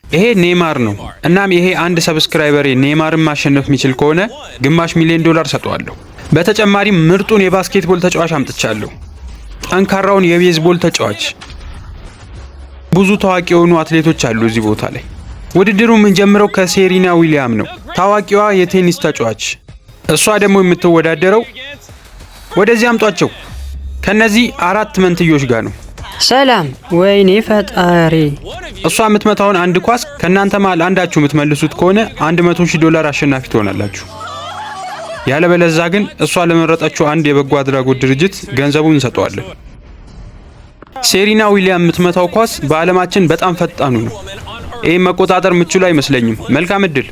ይሄ ኔይማር ነው። እናም ይሄ አንድ ሰብስክራይበሬ ኔይማርን ማሸነፍ የሚችል ከሆነ $500,000 ሰጠዋለሁ። በተጨማሪም ምርጡን የባስኬትቦል ተጫዋች አምጥቻለሁ። ጠንካራውን የቤዝቦል ተጫዋች። ብዙ ታዋቂ የሆኑ አትሌቶች አሉ እዚህ ቦታ ላይ። ውድድሩ የምንጀምረው ከሴሪና ዊሊያም ነው፣ ታዋቂዋ የቴኒስ ተጫዋች። እሷ ደግሞ የምትወዳደረው ወደዚህ አምጧቸው ከነዚህ 4 መንትዮች ጋር ነው። ሰላም። ወይኔ ፈጣሪ። እሷ የምትመታውን አንድ ኳስ ከናንተ መሃል አንዳችሁ የምትመልሱት ከሆነ $100,000 አሸናፊ ትሆናላችሁ። ያለበለዚያ ግን እሷ ለመረጠችው አንድ የበጎ አድራጎት ድርጅት ገንዘቡን እንሰጠዋለን። ሴሪና ዊሊያም የምትመታው ኳስ በዓለማችን በጣም ፈጣኑ ነው። ይሄን መቆጣጠር የምትችሉ አይመስለኝም። መልካም እድል።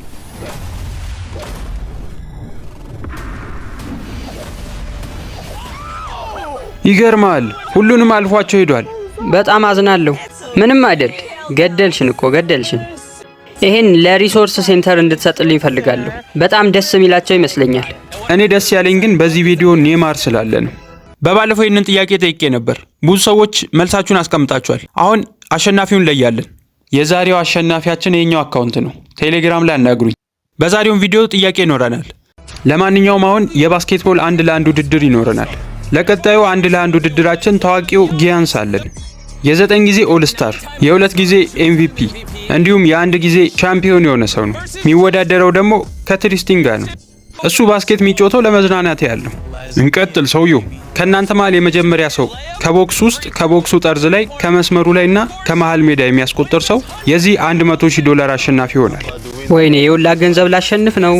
ይገርማል፣ ሁሉንም አልፏቸው ሄዷል። በጣም አዝናለሁ። ምንም አይደል። ገደልሽን እኮ ገደልሽን። ይሄን ለሪሶርስ ሴንተር እንድትሰጥልኝ ፈልጋለሁ። በጣም ደስ የሚላቸው ይመስለኛል። እኔ ደስ ያለኝ ግን በዚህ ቪዲዮ ኔይማር ስላለ ነው። በባለፈው ይህንን ጥያቄ ጠይቄ ነበር። ብዙ ሰዎች መልሳችሁን አስቀምጣችኋል። አሁን አሸናፊውን ለያለን። የዛሬው አሸናፊያችን የኛው አካውንት ነው። ቴሌግራም ላይ አናግሩኝ። በዛሬው ቪዲዮ ጥያቄ ይኖረናል። ለማንኛውም አሁን የባስኬትቦል 1 ለ1 ውድድር ይኖረናል። ለቀጣዩ 1 ለ1 ውድድራችን ታዋቂው ጊያንስ አለን። የ9 ጊዜ ኦል ስታር፣ የ2 ጊዜ ኤምቪፒ እንዲሁም የ1 ጊዜ ቻምፒዮን የሆነ ሰው ነው። የሚወዳደረው ደግሞ ከትሪስቲን ጋር ነው። እሱ ባስኬት የሚጫወተው ለመዝናናት ያለው። እንቀጥል። ሰውየው ከናንተ መሃል የመጀመሪያ ሰው ከቦክስ ውስጥ ከቦክሱ ጠርዝ ላይ ከመስመሩ ላይና ከመሃል ሜዳ የሚያስቆጥር ሰው የዚህ $100,000 አሸናፊ ይሆናል። ወይኔ የውላ ገንዘብ ላሸንፍ ነው።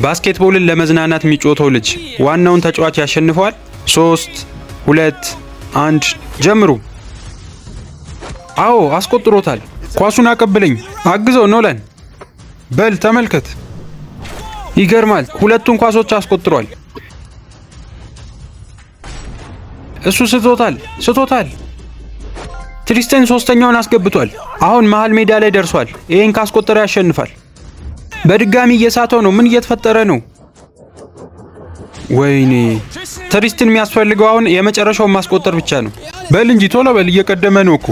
ባስኬትቦልን ለመዝናናት የሚጫወተው ልጅ ዋናውን ተጫዋች ያሸንፈዋል። 3 2 1 ጀምሩ። አዎ አስቆጥሮታል። ኳሱን አቀብለኝ፣ አግዘው ኖላን። በል ተመልከት። ይገርማል፣ ሁለቱን ኳሶች አስቆጥሯል። እሱ ስቶታል። ትሪስቲን 3ኛውን አስገብቷል። አሁን መሃል ሜዳ ላይ ደርሷል። ይሄን ካስቆጠረ ያሸንፋል። በድጋሚ እየሳተው ነው። ምን እየተፈጠረ ነው? ወይኔ ትሪስቲን የሚያስፈልገው አሁን የመጨረሻውን ማስቆጠር ብቻ ነው። በል እንጂ ቶሎ በል፣ እየቀደመ ነው እኮ።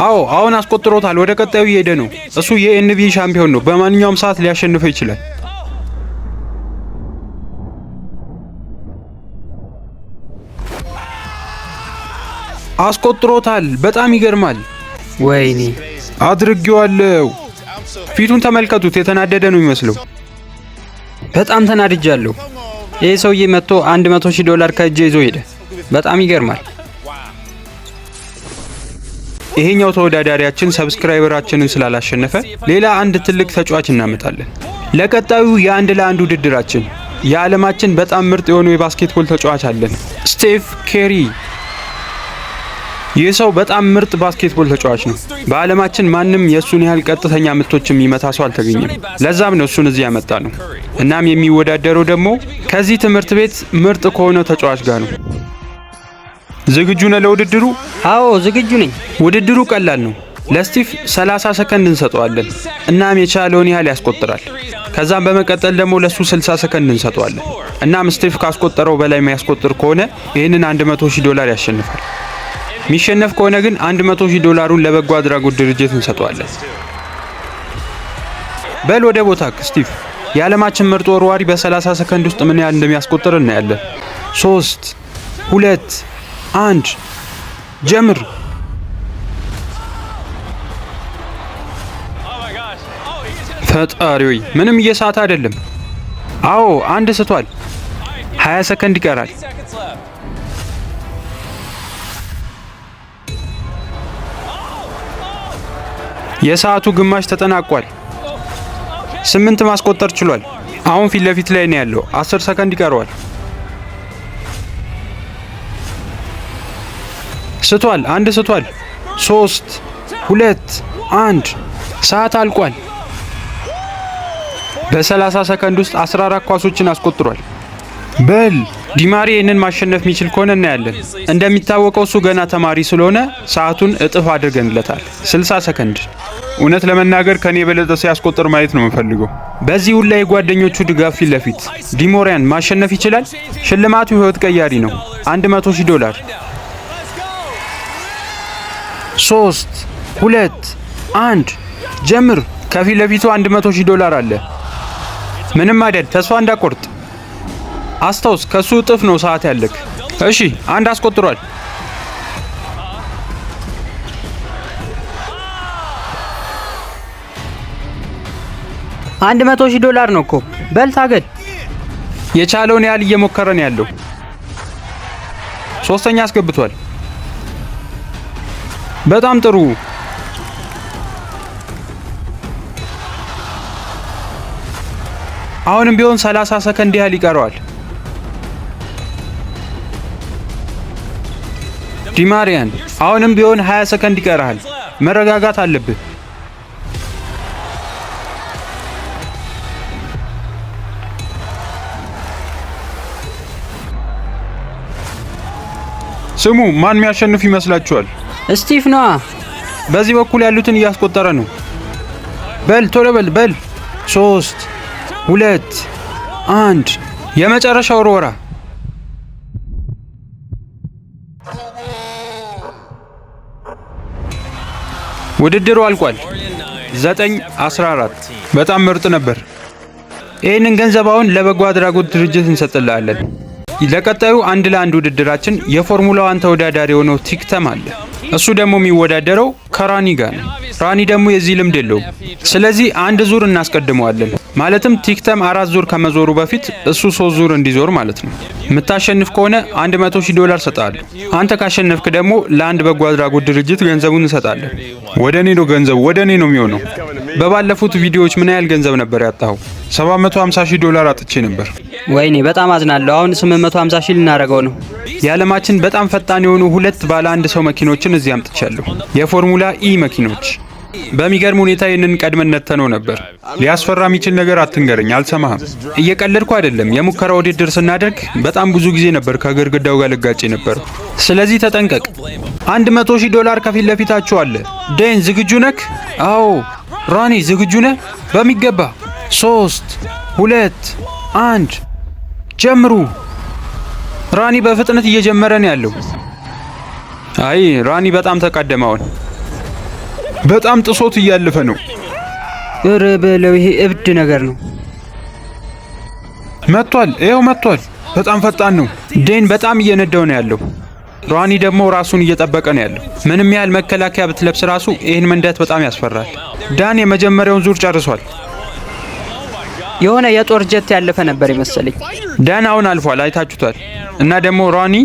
አዎ አሁን አስቆጥሮታል። ወደ ቀጣዩ እየሄደ ነው። እሱ የኤንቢኤ ሻምፒዮን ነው። በማንኛውም ሰዓት ሊያሸንፈው ይችላል። አስቆጥሮታል። በጣም ይገርማል። ወይኔ አድርጌዋለሁ። ፊቱን ተመልከቱት። የተናደደ ነው የሚመስለው። በጣም ተናድጃለሁ። ይሄ ሰውዬ መጥቶ $100,000 ከእጄ ይዞ ሄደ። በጣም ይገርማል። ይሄኛው ተወዳዳሪያችን ሰብስክራይበራችንን ስላላሸነፈ ሌላ አንድ ትልቅ ተጫዋች እናመጣለን። ለቀጣዩ የ1 ለ1 ውድድራችን የዓለማችን በጣም ምርጥ የሆነ የባስኬትቦል ተጫዋች አለን፣ ስቴፍ ኬሪ። ይህ ሰው በጣም ምርጥ ባስኬትቦል ተጫዋች ነው። በዓለማችን ማንም የእሱን ያህል ቀጥተኛ ምቶች የሚመታ ሰው አልተገኘም። ለዛም ነው እሱን እዚህ ያመጣ ነው። እናም የሚወዳደረው ደግሞ ከዚህ ትምህርት ቤት ምርጥ ከሆነው ተጫዋች ጋር ነው። ዝግጁ ነህ ለውድድሩ? አዎ ዝግጁ ነኝ። ውድድሩ ቀላል ነው። ለስቲፍ 30 ሰከንድ እንሰጠዋለን። እናም የቻለውን ያህል ያስቆጥራል። ከዛም በመቀጠል ደግሞ ለሱ 60 ሰከንድ እንሰጠዋለን። እናም ስቲፍ ካስቆጠረው በላይ የሚያስቆጥር ከሆነ ይህንን $100,000 ያሸንፋል። የሚሸነፍ ከሆነ ግን $100,000 ለበጎ አድራጎት ድርጅት እንሰጠዋለን። በል ወደ ቦታክ ስቲፍ። የዓለማችን ምርጥ ወርዋሪ በ30 ሰከንድ ውስጥ ምን ያህል እንደሚያስቆጥር እናያለን። 3 2 1 ጀምር። ፈጣሪው ምንም እየሳተ አይደለም። አዎ አንድ ስቷል። 20 ሰከንድ ይቀራል። የሰዓቱ ግማሽ ተጠናቋል። 8 ማስቆጠር ችሏል። አሁን ፊት ለፊት ላይ ነው ያለው። 10 ሰከንድ ይቀረዋል። ስቷል። አንድ ስቷል። 3 2 1 ሰዓት አልቋል። በ30 ሰከንድ ውስጥ 14 ኳሶችን አስቆጥሯል። በል ዲማሪ ይህንን ማሸነፍ የሚችል ከሆነ እናያለን። እንደሚታወቀው እሱ ገና ተማሪ ስለሆነ ሰዓቱን እጥፍ አድርገንለታል። 60 ሰከንድ። እውነት ለመናገር ከኔ የበለጠ ሲያስቆጥር ማየት ነው የምፈልገው። በዚህ ሁሉ የጓደኞቹ ድጋፍ ፊት ለፊት ዲሞሪያን ማሸነፍ ይችላል። ሽልማቱ ህይወት ቀያሪ ነው። $100,000። 3 2 1 ጀምር። ከፊት ለፊቱ $100,000 አለ። ምንም አይደል፣ ተስፋ እንዳቆርጥ። አስታውስ፣ ከሱ እጥፍ ነው ሰዓት ያለክ። እሺ፣ አንድ አስቆጥሯል። $100,000 ነው እኮ። በል ታገድ። የቻለውን ያህል እየሞከረ ነው ያለው። ሶስተኛ አስገብቷል። በጣም ጥሩ። አሁንም ቢሆን 30 ሰከንድ ያህል ይቀረዋል። ዲማሪያን፣ አሁንም ቢሆን 20 ሰከንድ ይቀርሃል። መረጋጋት አለብህ። ስሙ፣ ማን የሚያሸንፍ ይመስላችኋል? ስቲቭ ነዋ። በዚህ በኩል ያሉትን እያስቆጠረ ነው። በል ቶሎ በል። 3 2 1 የመጨረሻው ወርወራ። ውድድሩ አልቋል። 9-14 በጣም ምርጥ ነበር። ይህንን ገንዘብ አሁን ለበጎ አድራጎት ድርጅት እንሰጥልሃለን። ለቀጣዩ 1 ለ1 ውድድራችን የፎርሙላ 1 ተወዳዳሪ የሆነው ቲክተም አለ። እሱ ደግሞ የሚወዳደረው ከራኒ ጋር ነው። ራኒ ደግሞ የዚህ ልምድ የለውም። ስለዚህ 1 ዙር እናስቀድመዋለን። ማለትም ቲክተም 4 ዙር ከመዞሩ በፊት እሱ 3 ዙር እንዲዞር ማለት ነው። የምታሸንፍ ከሆነ $100,000 ሰጣለሁ። አንተ ካሸነፍክ ደግሞ ለአንድ በጎ አድራጎት ድርጅት ገንዘቡን እንሰጣለን። ወደ እኔ ነው ገንዘቡ፣ ወደ እኔ ነው የሚሆነው። በባለፉት ቪዲዮዎች ምን ያህል ገንዘብ ነበር ያጣኸው? $750,000 አጥቼ ነበር። ወይኔ በጣም አዝናለሁ። አሁን 850,000 ልናደርገው ነው። የዓለማችን በጣም ፈጣን የሆኑ 2 ባለ 1 ሰው መኪኖችን እዚህ አምጥቻለሁ። የፎርሙላ ኢ መኪኖች። በሚገርም ሁኔታ ይህንን ቀድመን ነተነው ነበር። ሊያስፈራ የሚችል ነገር አትንገረኝ፣ አልሰማህም። እየቀለድኩ አይደለም። የሙከራ ውድድር ስናደርግ በጣም ብዙ ጊዜ ነበር ከግድግዳው ጋር ልጋጭ ነበር። ስለዚህ ተጠንቀቅ። $100,000 ከፊት ለፊታችሁ አለ። ዴን ዝግጁ ነክ? አዎ። ራኒ ዝግጁ ነህ? በሚገባ። 3 2 1 ጀምሩ። ራኒ በፍጥነት እየጀመረ ነው ያለው። አይ ራኒ በጣም ተቀደመውን። በጣም ጥሶት እያለፈ ነው። እረ በለው፣ ይሄ እብድ ነገር ነው። መጥቷል፣ ይኸው መጥቷል። በጣም ፈጣን ነው። ዴን በጣም እየነዳው ነው ያለው። ራኒ ደግሞ ራሱን እየጠበቀ ነው ያለው። ምንም ያህል መከላከያ ብትለብስ ራሱ ይህን መንዳት በጣም ያስፈራል። ዳን የመጀመሪያውን ዙር ጨርሷል። የሆነ የጦር ጀት ያለፈ ነበር የመሰለኝ። ዳን አሁን አልፏል፣ አይታችሁታል። እና ደግሞ ራኒ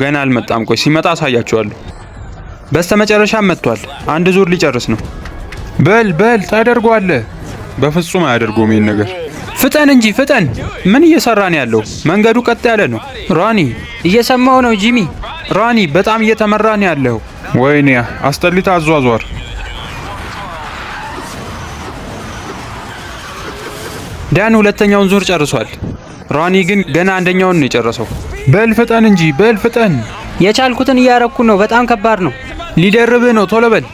ገና አልመጣም። ቆይ ሲመጣ አሳያችኋለሁ። በስተመጨረሻም መጥቷል። 1 ዙር ሊጨርስ ነው። በል ታደርገዋለህ። በፍጹም አያደርገውም ይሄን ነገር። ፍጠን እንጂ ፍጠን። ምን እየሰራ ነው ያለው? መንገዱ ቀጥ ያለ ነው። ራኒ እየሰማው ነው ጂሚ። ራኒ በጣም እየተመራ ነው ያለው። ወይኔ አስጠሊታ አዟዟር። ዳን ሁለተኛውን ዙር ጨርሷል። ራኒ ግን ገና አንደኛውን ነው የጨረሰው። በል ፍጠን እንጂ በል ፍጠን። የቻልኩትን እያረኩ ነው። በጣም ከባድ ነው። ሊደርብህ ነው። ቶሎ በል።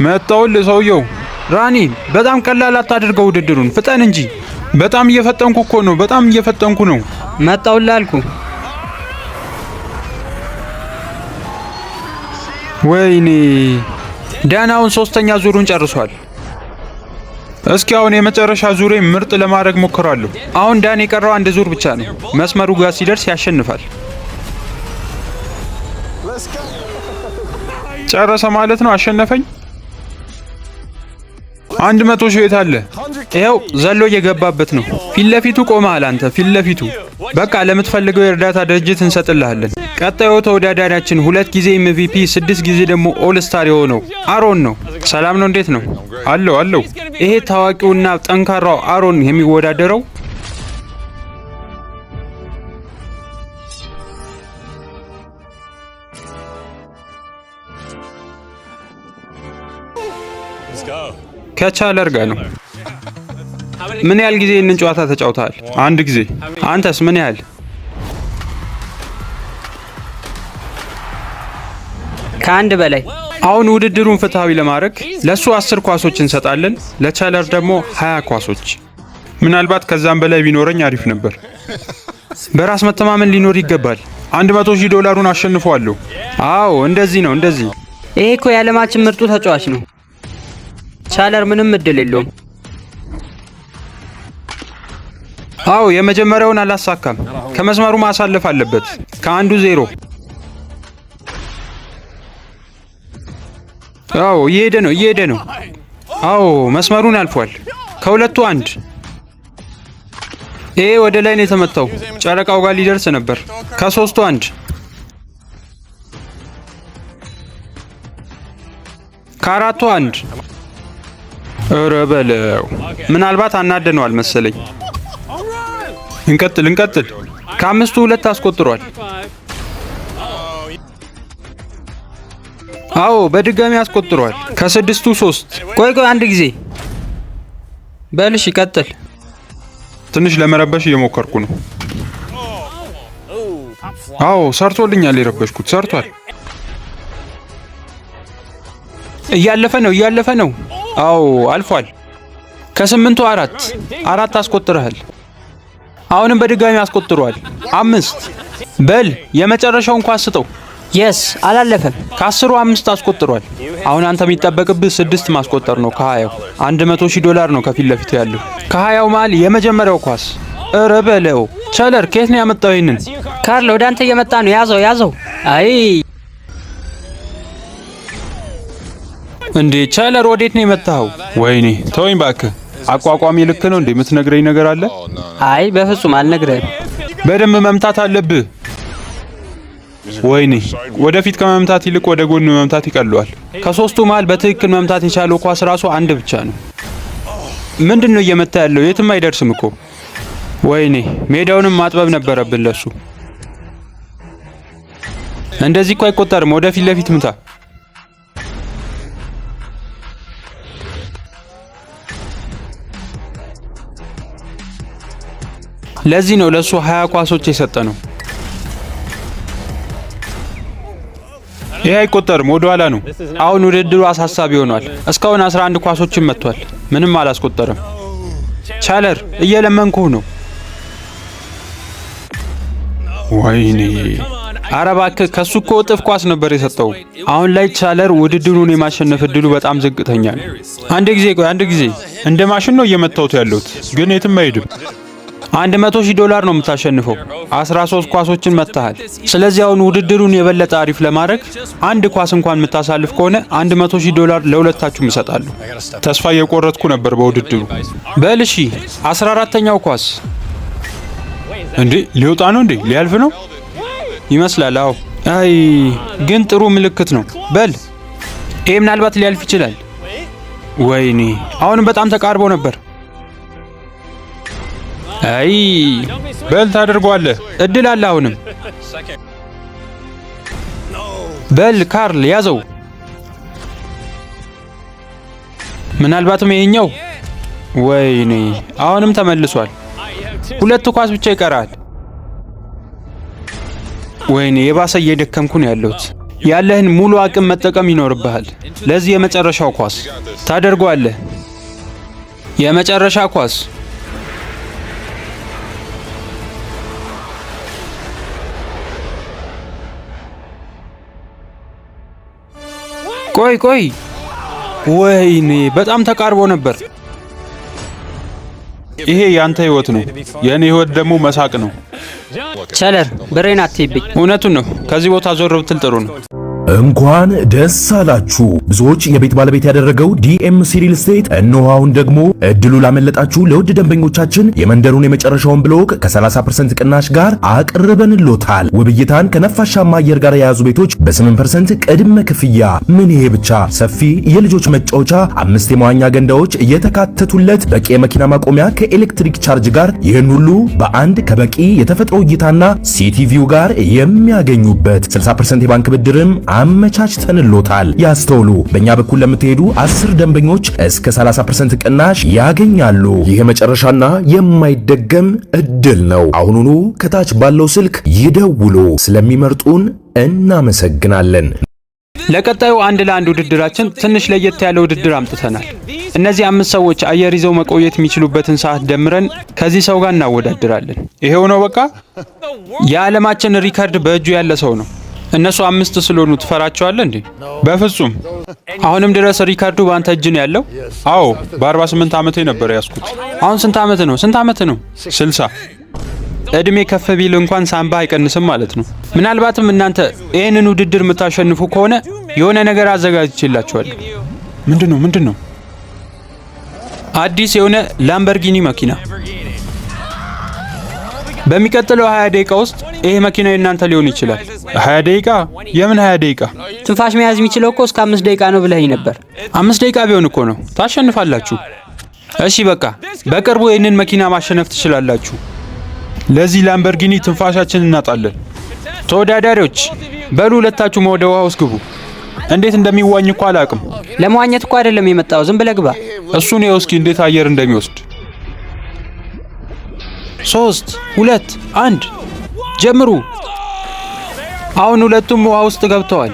መጣውል ሰውየው። ራኒ በጣም ቀላል አታድርገው ውድድሩን። ፍጠን እንጂ። በጣም እየፈጠንኩ እኮ ነው። በጣም እየፈጠንኩ ነው። መጣውል አልኩ። ወይኔ ዳን አሁን 3ኛ ዙሩን ጨርሷል። እስኪ አሁን የመጨረሻ ዙሬ ምርጥ ለማድረግ ሞክራለሁ። አሁን ዳን የቀረው 1 ዙር ብቻ ነው። መስመሩ ጋር ሲደርስ ያሸንፋል። ጨረሰ ማለት ነው። አሸነፈኝ። 100,000 የት አለ? ይኸው ዘሎ እየገባበት ነው። ፊት ለፊቱ ቆመሃል አንተ። ፊት ለፊቱ። በቃ ለምትፈልገው የእርዳታ ድርጅት እንሰጥልሃለን። ቀጣዩ ተወዳዳሪያችን 2 ጊዜ MVP 6 ጊዜ ደግሞ ኦል ስታር የሆነው አሮን ነው። ሰላም ነው? እንዴት ነው? አለው። ይሄ ታዋቂውና ጠንካራው አሮን የሚወዳደረው ከቻለር ጋር ነው። ምን ያህል ጊዜ ይህንን ጨዋታ ተጫውተሃል? 1 ጊዜ። አንተስ ምን ያህል? ከአንድ በላይ። አሁን ውድድሩን ፍትሃዊ ለማድረግ ለሱ 10 ኳሶች እንሰጣለን፣ ለቻለር ደግሞ 20 ኳሶች። ምናልባት ከዛም በላይ ቢኖረኝ አሪፍ ነበር። በራስ መተማመን ሊኖር ይገባል። $100,000 አሸንፈዋለሁ። አዎ እንደዚህ ነው። ይሄ እኮ የዓለማችን ምርጡ ተጫዋች ነው። ቻለር ምንም እድል የለውም። አዎ የመጀመሪያውን አላሳካም። ከመስመሩ ማሳለፍ አለበት። ከአንዱ 0። አዎ እየሄደ ነው። አዎ መስመሩን አልፏል። ከሁለቱ 1። ይሄ ወደ ላይ ነው የተመታው። ጨረቃው ጋር ሊደርስ ነበር። ከ3ቱ 1። ከ4ቱ 1። ኧረ በለው። ምናልባት አናደነዋል መሰለኝ። እንቀጥል። ከ5ቱ 2 አስቆጥሯል። አዎ በድጋሚ አስቆጥሯል። ከ6ቱ 3። ቆይ አንድ ጊዜ በልሽ ይቀጥል። ትንሽ ለመረበሽ እየሞከርኩ ነው። አዎ ሰርቶልኛል። የረበሽኩት ሰርቷል። እያለፈ ነው። አዎ አልፏል። ከ8ቱ 4 አስቆጥረሃል። አሁንም በድጋሚ አስቆጥሯል። 5 በል የመጨረሻውን ኳስ ስጠው። የስ አላለፈም። ከ10ሩ 5 አስቆጥሯል። አሁን አንተ የሚጠበቅብህ 6 ማስቆጠር ነው። ከ20ው $100,000 ነው ከፊት ለፊቱ ያለው። ከ20ው መሃል የመጀመሪያው ኳስ። ኧረ በለው። ቻለር ከየት ነው ያመጣው ይሄንን? ካርል ወደ አንተ እየመጣ ነው። ያዘው። አይ እንዴ ቻለር ወዴት ነው የመጣው? ወይኔ ተወኝ እባክህ። አቋቋሚ ልክ ነው እንዴ? የምትነግረኝ ነገር አለ? አይ በፍጹም አልነግረህም። በደንብ መምታት አለብህ። ወይኔ ወደፊት ከመምታት ይልቅ ወደ ጎን መምታት ይቀለዋል። ከ3ቱ መሃል በትክክል መምታት የቻለው ኳስ ራሱ 1 ብቻ ነው። ምንድነው እየመታ ያለው? የትም አይደርስም እኮ። ወይኔ ሜዳውንም ማጥበብ ነበረብን ለሱ። እንደዚህ እኮ አይቆጠርም። ወደፊት ለፊት ምታ። ለዚህ ነው ለሱ 20 ኳሶች የሰጠ ነው። ይሄ አይቆጠርም። ወደ ኋላ ነው። አሁን ውድድሩ አሳሳቢ ሆኗል። እስካሁን 11 ኳሶችን መጥቷል። ምንም አላስቆጠረም። ቻለር እየለመንኩህ ነው። ወይኔ ኧረ እባክህ። ከሱ እኮ እጥፍ ኳስ ነበር የሰጠው። አሁን ላይ ቻለር ውድድሩን የማሸነፍ እድሉ በጣም ዝቅተኛ ነው። አንድ ጊዜ እንደ ማሽን ነው እየመታሁት ያለሁት፣ ግን የትም አይሄድም። $100,000 ነው የምታሸንፈው። 13 ኳሶችን መታሃል። ስለዚህ አሁን ውድድሩን የበለጠ አሪፍ ለማድረግ አንድ ኳስ እንኳን የምታሳልፍ ከሆነ $100,000 ለሁለታችሁም እሰጣለሁ። ተስፋ እየቆረጥኩ ነበር በውድድሩ። በልሺ 14ኛው ኳስ። እንዴ ሊወጣ ነው እንዴ? ሊያልፍ ነው ይመስላል። አዎ አይ ግን ጥሩ ምልክት ነው። በል ይሄ ምናልባት ሊያልፍ ይችላል። ወይኔ አሁንም በጣም ተቃርቦ ነበር። አይ በል ታደርገዋለህ። እድል አለ አሁንም። በል ካርል ያዘው። ምናልባትም ይሄኛው። ወይኔ አሁንም ተመልሷል። 2 ኳስ ብቻ ይቀራል። ወይኔ የባሰ እየደከምኩ ነው ያለሁት። ያለህን ሙሉ አቅም መጠቀም ይኖርብሃል። ለዚህ የመጨረሻው ኳስ ታደርገዋለህ። የመጨረሻ ኳስ። ቆይ ወይኔ በጣም ተቃርቦ ነበር። ይሄ ያንተ ህይወት ነው፣ የኔ ህይወት ደግሞ መሳቅ ነው። ቻለር ብሬን አትይብኝ። እውነቱን ነው። ከዚህ ቦታ ዞር ብትል ጥሩ ነው። እንኳን ደስ አላችሁ። ብዙዎች የቤት ባለቤት ያደረገው ዲኤምሲ ሪል ስቴት እነሆ አሁን ደግሞ እድሉ ላመለጣችሁ ለውድ ደንበኞቻችን የመንደሩን የመጨረሻውን ብሎክ ከ30% ቅናሽ ጋር አቅርበንሎታል። ውብይታን ከነፋሻማ አየር ጋር የያዙ ቤቶች በ8% ቅድመ ክፍያ። ምን ይሄ ብቻ! ሰፊ የልጆች መጫወቻ፣ 5 የመዋኛ ገንዳዎች የተካተቱለት፣ በቂ የመኪና ማቆሚያ ከኤሌክትሪክ ቻርጅ ጋር፣ ይህን ሁሉ በአንድ ከበቂ የተፈጥሮ እይታና ሲቲቪው ጋር የሚያገኙበት 60% የባንክ ብድርም አመቻችተንሎታል። ያስተውሉ፣ በእኛ በኩል ለምትሄዱ 10 ደንበኞች እስከ 30% ቅናሽ ያገኛሉ። ይህ መጨረሻና የማይደገም እድል ነው። አሁኑኑ ከታች ባለው ስልክ ይደውሉ። ስለሚመርጡን እናመሰግናለን። ለቀጣዩ 1 ለ1 ውድድራችን ትንሽ ለየት ያለ ውድድር አምጥተናል። እነዚህ 5 ሰዎች አየር ይዘው መቆየት የሚችሉበትን ሰዓት ደምረን ከዚህ ሰው ጋር እናወዳድራለን። ይሄው ነው በቃ። የዓለማችን ሪከርድ በእጁ ያለ ሰው ነው። እነሱ 5 ስለሆኑ ትፈራቸዋለህ እንዴ? በፍጹም። አሁንም ድረስ ሪካርዱ በአንተ እጅ ነው ያለው? አዎ፣ በ48 ዓመቴ ነበር ያስኩት። አሁን ስንት ዓመት ነው? 60። እድሜ ከፍ ቢል እንኳን ሳምባ አይቀንስም ማለት ነው። ምናልባትም እናንተ ይህንን ውድድር የምታሸንፉ ከሆነ የሆነ ነገር አዘጋጅቼላችኋለሁ። ምንድን ነው? አዲስ የሆነ ላምበርጊኒ መኪና። በሚቀጥለው 20 ደቂቃ ውስጥ ይሄ መኪና የእናንተ ሊሆን ይችላል። 20 ደቂቃ? የምን 20 ደቂቃ? ትንፋሽ መያዝ የሚችለው እኮ እስከ 5 ደቂቃ ነው ብለኸኝ ነበር። 5 ደቂቃ ቢሆን እኮ ነው። ታሸንፋላችሁ። እሺ በቃ በቅርቡ ይህንን መኪና ማሸነፍ ትችላላችሁ። ለዚህ ላምበርጊኒ ትንፋሻችን እናጣለን። ተወዳዳሪዎች በሉ ሁለታችሁም ወደ ውሃ ውስጥ ግቡ። እንዴት እንደሚዋኝ እኮ አላውቅም። ለመዋኘት እኮ አይደለም የመጣው፣ ዝም ብለህ ግባ። እሱን ይኸው እስኪ እንዴት አየር እንደሚወስድ። 3 2 1 ጀምሩ። አሁን ሁለቱም ውሃ ውስጥ ገብተዋል።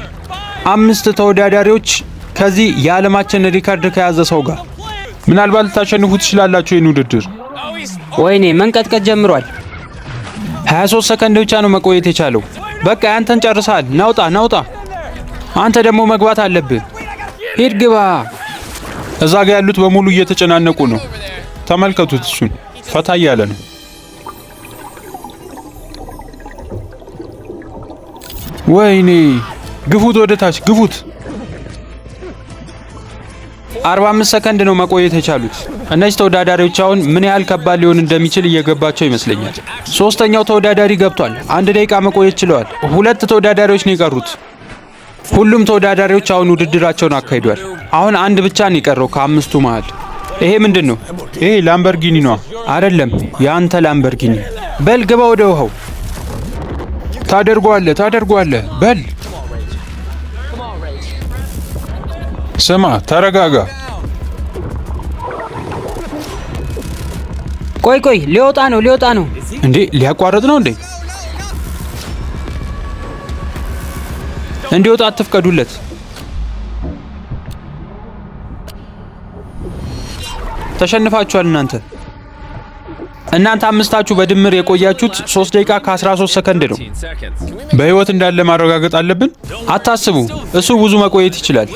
5 ተወዳዳሪዎች ከዚህ የዓለማችን ሪካርድ ከያዘ ሰው ጋር። ምናልባት ልታሸንፉ ትችላላችሁ ይህን ውድድር። ወይኔ መንቀጥቀጥ ጀምሯል። 23 ሰከንድ ብቻ ነው መቆየት የቻለው። በቃ ያንተን ጨርሰሃል። ናውጣ። አንተ ደግሞ መግባት አለብህ። ሂድ ግባ። እዛ ጋ ያሉት በሙሉ እየተጨናነቁ ነው። ተመልከቱት፣ እሱን ፈታ እያለ ነው። ወይኔ ግፉት፣ ወደ ታች ግፉት። 45 ሰከንድ ነው መቆየት የቻሉት። እነዚህ ተወዳዳሪዎች አሁን ምን ያህል ከባድ ሊሆን እንደሚችል እየገባቸው ይመስለኛል። ሶስተኛው ተወዳዳሪ ገብቷል። 1 ደቂቃ መቆየት ችለዋል። 2 ተወዳዳሪዎች ነው የቀሩት። ሁሉም ተወዳዳሪዎች አሁን ውድድራቸውን አካሂዷል። አሁን አንድ ብቻ ነው የቀረው ከ5ቱ መሃል። ይሄ ምንድን ነው? ይሄ ላምበርጊኒ ነው። አይደለም፣ የአንተ ላምበርጊኒ። በል ግባ ወደ ውሃው። ታደርጓለህ። በል ስማ፣ ተረጋጋ። ቆይ፣ ሊወጣ ነው እንዴ? ሊያቋርጥ ነው እንዴ? እንዲወጣ አትፍቀዱለት። ተሸንፋችኋል። እናንተ 5ታችሁ በድምር የቆያችሁት 3 ደቂቃ ከ13 ሰከንድ ነው። በህይወት እንዳለ ማረጋገጥ አለብን። አታስቡ፣ እሱ ብዙ መቆየት ይችላል።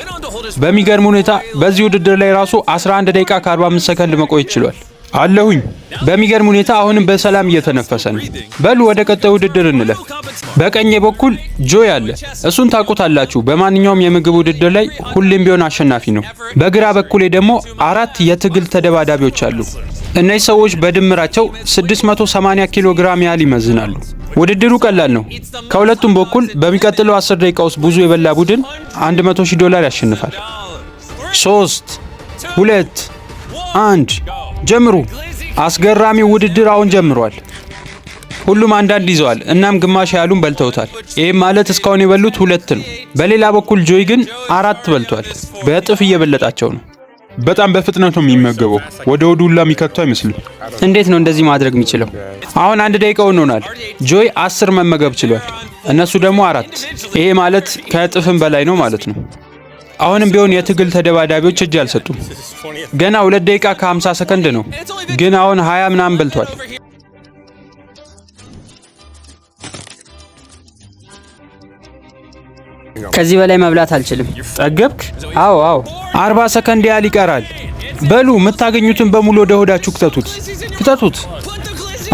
በሚገርም ሁኔታ በዚህ ውድድር ላይ ራሱ 11 ደቂቃ ከ45 ሰከንድ መቆየት ችሏል። አለሁኝ። በሚገርም ሁኔታ አሁንም በሰላም እየተነፈሰ ነው። በሉ ወደ ቀጣዩ ውድድር እንለፍ። በቀኝ በኩል ጆይ አለ። እሱን ታውቁታላችሁ። በማንኛውም የምግብ ውድድር ላይ ሁሌም ቢሆን አሸናፊ ነው። በግራ በኩል ደግሞ 4 የትግል ተደባዳቢዎች አሉ። እነዚህ ሰዎች በድምራቸው 680 ኪሎ ግራም ያህል ይመዝናሉ። ውድድሩ ቀላል ነው። ከሁለቱም በኩል በሚቀጥለው 10 ደቂቃ ውስጥ ብዙ የበላ ቡድን $100,000 ያሸንፋል። 3 2 1 ጀምሩ። አስገራሚው ውድድር አሁን ጀምሯል። ሁሉም አንዳንድ ይዘዋል። እናም ግማሽ ያሉን በልተውታል። ይህም ማለት እስካሁን የበሉት 2 ነው። በሌላ በኩል ጆይ ግን 4 በልቷል። በእጥፍ እየበለጣቸው ነው። በጣም በፍጥነት ነው የሚመገበው። ወደ ወዱላ የሚከቱ አይመስልም። እንዴት ነው እንደዚህ ማድረግ የሚችለው? አሁን 1 ደቂቃው ሆኖናል። ጆይ 10 መመገብ ችሏል። እነሱ ደግሞ 4። ይሄ ማለት ከእጥፍም በላይ ነው ማለት ነው። አሁንም ቢሆን የትግል ተደባዳቢዎች እጅ አልሰጡም። ገና 2 ደቂቃ ከ50 ሰከንድ ነው፣ ግን አሁን 20 ምናምን በልቷል። ከዚህ በላይ መብላት አልችልም። ጠገብክ? አዎ 40 ሰከንድ ያህል ይቀራል። በሉ የምታገኙትን በሙሉ ወደ ሆዳችሁ ክተቱት።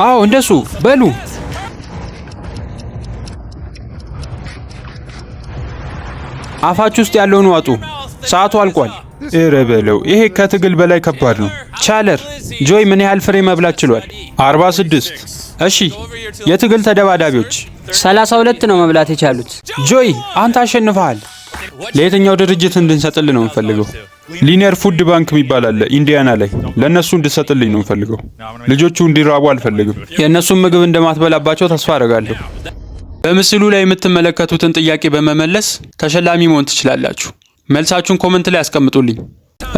አዎ እንደሱ በሉ። አፋችሁ ውስጥ ያለውን ዋጡ። ሰዓቱ አልቋል። እረ በለው፣ ይሄ ከትግል በላይ ከባድ ነው። ቻለር ጆይ ምን ያህል ፍሬ መብላት ችሏል? 46። እሺ የትግል ተደባዳቢዎች 32 ነው መብላት የቻሉት። ጆይ አንተ አሸንፈሃል። ለየትኛው ድርጅት እንድንሰጥልህ ነው የምፈልገው? ሊኒየር ፉድ ባንክ የሚባል አለ ኢንዲያና ላይ። ለነሱ እንድሰጥልኝ ነው የምፈልገው። ልጆቹ እንዲራቡ አልፈልግም። የእነሱን ምግብ እንደማትበላባቸው ተስፋ አደርጋለሁ። በምስሉ ላይ የምትመለከቱትን ጥያቄ በመመለስ ተሸላሚ መሆን ትችላላችሁ። መልሳችሁን ኮሜንት ላይ አስቀምጡልኝ።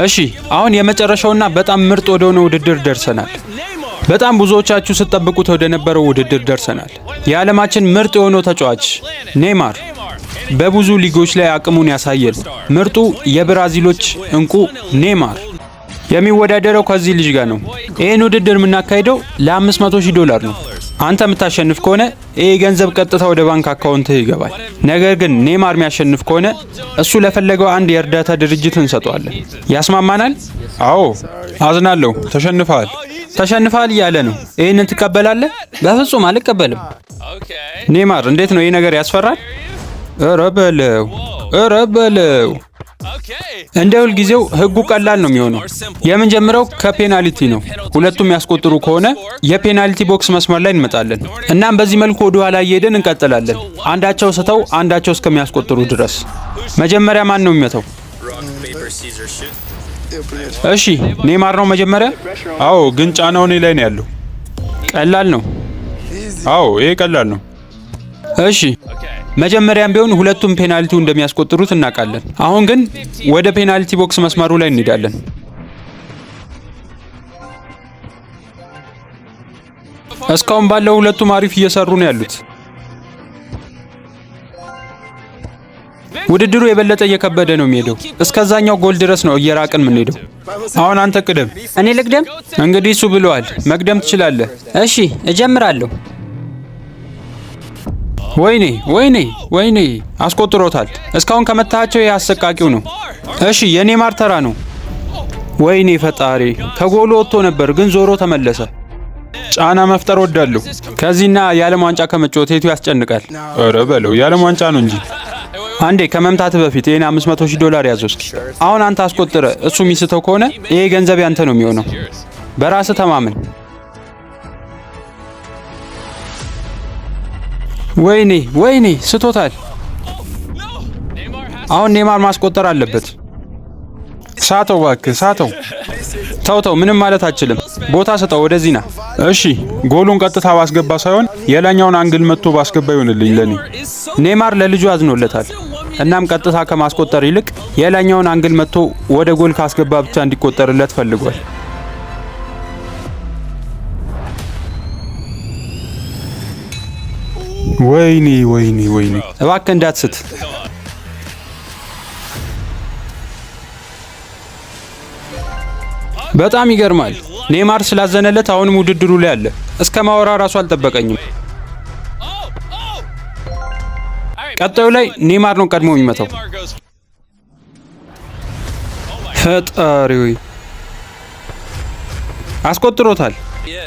እሺ አሁን የመጨረሻውና በጣም ምርጥ ወደ ሆነ ውድድር ደርሰናል። በጣም ብዙዎቻችሁ ስትጠብቁት ወደ ነበረው ውድድር ደርሰናል። የዓለማችን ምርጥ የሆነው ተጫዋች ኔይማር በብዙ ሊጎች ላይ አቅሙን ያሳየል ምርጡ የብራዚሎች እንቁ ኔይማር የሚወዳደረው ከዚህ ልጅ ጋር ነው። ይህን ውድድር የምናካሄደው $500,000 ነው። አንተ የምታሸንፍ ከሆነ ይሄ ገንዘብ ቀጥታ ወደ ባንክ አካውንትህ ይገባል። ነገር ግን ኔማር የሚያሸንፍ ከሆነ እሱ ለፈለገው አንድ የእርዳታ ድርጅት እንሰጠዋለን። ያስማማናል? አዎ። አዝናለሁ። ተሸንፈሃል። ተሸንፈሃል እያለ ነው። ይህንን ትቀበላለህ? በፍጹም አልቀበልም። ኔማር እንዴት ነው? ይህ ነገር ያስፈራል? ኧረ በለው። እንደ ሁልጊዜው ህጉ ቀላል ነው የሚሆነው። የምንጀምረው ከፔናልቲ ነው። ሁለቱም ያስቆጥሩ ከሆነ የፔናልቲ ቦክስ መስመር ላይ እንመጣለን። እናም በዚህ መልኩ ወደ ኋላ እየሄድን እንቀጥላለን፣ አንዳቸው ስተው አንዳቸው እስከሚያስቆጥሩ ድረስ። መጀመሪያ ማን ነው የሚመታው? እሺ ኔማር ነው መጀመሪያ። አዎ፣ ግን ጫናው እኔ ላይ ነው ያለው። ቀላል ነው። አዎ፣ ይሄ ቀላል ነው። እሺ መጀመሪያም ቢሆን ሁለቱም ፔናልቲው እንደሚያስቆጥሩት እናውቃለን። አሁን ግን ወደ ፔናልቲ ቦክስ መስመሩ ላይ እንሄዳለን። እስካሁን ባለው ሁለቱም አሪፍ እየሰሩ ነው ያሉት። ውድድሩ የበለጠ እየከበደ ነው የሚሄደው። እስከዛኛው ጎል ድረስ ነው እየራቅን የምንሄደው። አሁን አንተ ቅደም። እኔ ልቅደም? እንግዲህ እሱ ብለዋል፣ መቅደም ትችላለህ። እሺ እጀምራለሁ። ወይኔ አስቆጥሮታል። እስካሁን ከመታቸው ይሄ አሰቃቂው ነው። እሺ የኔማር ተራ ነው። ወይኔ ፈጣሪ፣ ከጎሉ ወጥቶ ነበር ግን ዞሮ ተመለሰ። ጫና መፍጠር ወዳለሁ። ከዚህና የዓለም ዋንጫ ከመጫወት የቱ ያስጨንቃል? ኧረ በለው፣ የዓለም ዋንጫ ነው እንጂ። አንዴ ከመምታት በፊት ይሄን $500,000 ያዘው እስኪ። አሁን አንተ አስቆጥረ እሱ የሚስተው ከሆነ ይሄ ገንዘብ ያንተ ነው የሚሆነው። በራስህ ተማመን። ወይኔ ስቶታል። አሁን ኔማር ማስቆጠር አለበት። ሳተው እባክህ፣ ሳተው። ተው፣ ምንም ማለት አችልም። ቦታ ስጠው፣ ወደዚህ ና። እሺ ጎሉን ቀጥታ ባስገባ ሳይሆን የላኛውን አንግል መጥቶ ባስገባ ይሆንልኝ ለኔ። ኔማር ለልጁ አዝኖለታል። እናም ቀጥታ ከማስቆጠር ይልቅ የላኛውን አንግል መጥቶ ወደ ጎል ካስገባ ብቻ እንዲቆጠርለት ፈልጓል። ወይኔ እባክህ እንዳትስት። በጣም ይገርማል። ኔማር ስላዘነለት አሁንም ውድድሩ ላይ አለ። እስከ ማወራ ራሱ አልጠበቀኝም። ቀጣዩ ላይ ኔማር ነው ቀድሞ የሚመታው። ፈጣሪ ሆይ አስቆጥሮታል።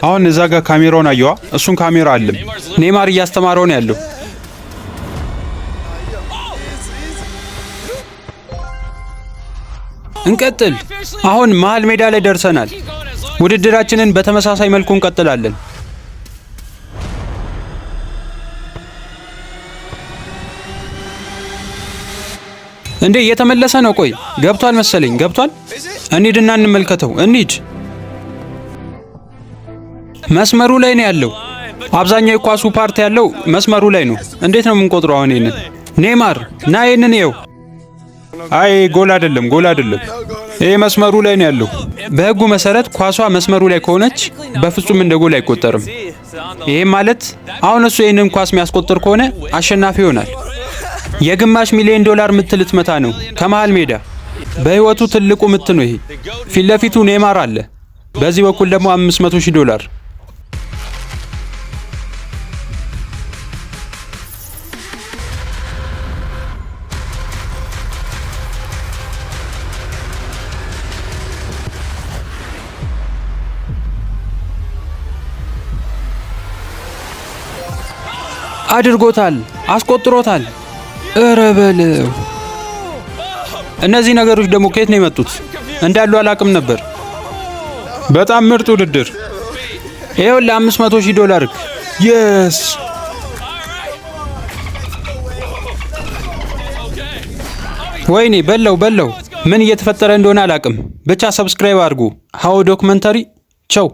አሁን እዛ ጋር ካሜራውን አየዋ። እሱን ካሜራ አለም። ኔማር እያስተማረው ነው ያለው። እንቀጥል። አሁን መሀል ሜዳ ላይ ደርሰናል። ውድድራችንን በተመሳሳይ መልኩ እንቀጥላለን። እንዴ እየተመለሰ ነው። ቆይ ገብቷል መሰለኝ። ገብቷል። እንሂድና እንመልከተው። እንሂድ። መስመሩ ላይ ነው ያለው። አብዛኛው የኳሱ ፓርት ያለው መስመሩ ላይ ነው። እንዴት ነው የምንቆጥረው? አሁን ይሄንን ኔማር ና፣ ይሄንን ይኸው። አይ ጎል አይደለም። ይሄ መስመሩ ላይ ነው ያለው። በህጉ መሰረት ኳሷ መስመሩ ላይ ከሆነች በፍጹም እንደ ጎል አይቆጠርም። ይሄም ማለት አሁን እሱ ይሄንን ኳስ የሚያስቆጥር ከሆነ አሸናፊ ይሆናል። $500,000 ምት ልትመታ ነው ከመሃል ሜዳ። በህይወቱ ትልቁ ምት ነው ይሄ። ፊት ለፊቱ ኔማር አለ፣ በዚህ በኩል ደግሞ $500,000። አድርጎታል፣ አስቆጥሮታል። ኧረ በለው። እነዚህ ነገሮች ደግሞ ከየት ነው የመጡት? እንዳሉ አላቅም ነበር። በጣም ምርጥ ውድድር። ይሄው $500,000 የስ ወይኔ በለው። ምን እየተፈጠረ እንደሆነ አላቅም። ብቻ ሰብስክራይብ አድርጉ። ሃው ዶክመንተሪ። ቻው